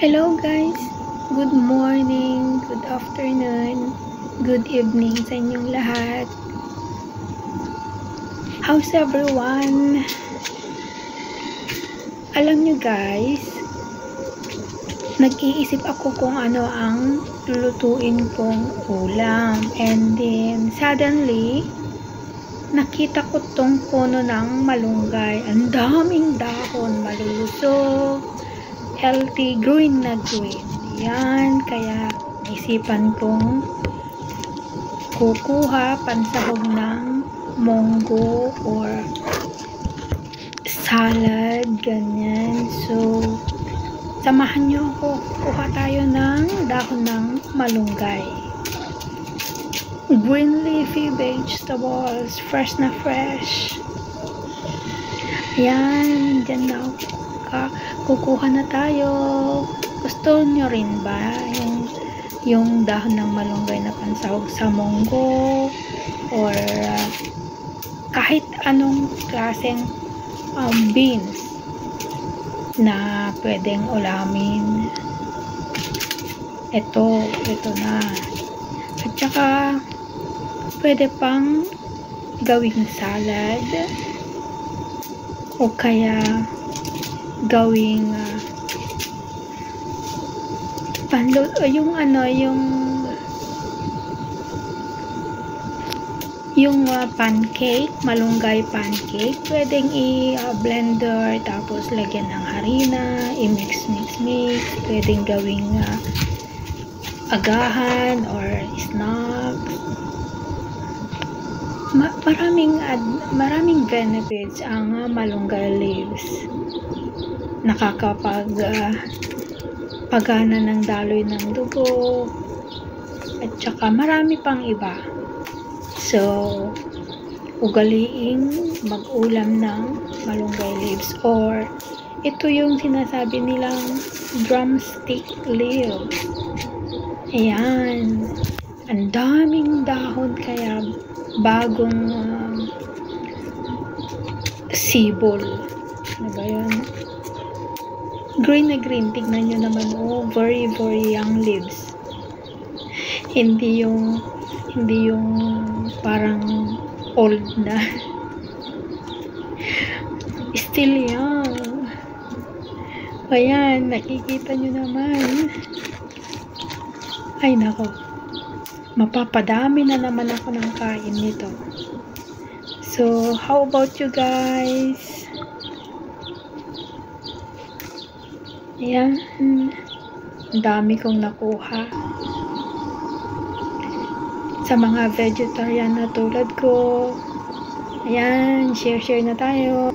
Hello guys! Good morning, good afternoon, good evening sa inyong lahat. How's everyone? Alam nyo guys, nag-iisip ako kung ano ang lulutuin kong ulam. And then, suddenly, nakita ko tong puno ng malunggay. Ang daming dahon, malulusog, healthy, green na green. Yan, kaya isipan kong kukuha pansahog ng munggo or salad, ganyan. So, samahan nyo ako. Kuha tayo ng dahon ng malunggay. Green leafy vegetables, fresh na fresh. Yan, dyan na kukuha na tayo. Gusto nyo rin ba yung dahon ng malunggay na pansahog sa munggo or kahit anong klaseng beans na pwedeng ulamin? Ito na. At saka pwede pang gawing salad o kaya gawing pancake, malunggay pancake. Pwedeng i-blender tapos lagyan ng harina, i-mix. Pwedeng gawing agahan or snacks. Maraming benefits ang malunggay leaves. Pagana ng daloy ng dugo at saka marami pang iba. So, ugaliing mag-ulam ng malunggay leaves or ito yung sinasabi nilang drumstick leaves. Ayan, ang daming dahon kaya bagong sibol. Ano ba yun? Green na green. Tignan nyo naman. Oh, very young leaves. Hindi yung parang old na. Still young. Ayan, nakikita nyo naman. Ay nako, mapapadami na naman ako ng kain nito. So, how about you guys? Ayan, ang dami kong nakuha. Sa mga vegetarian na tulad ko, ayan, share na tayo.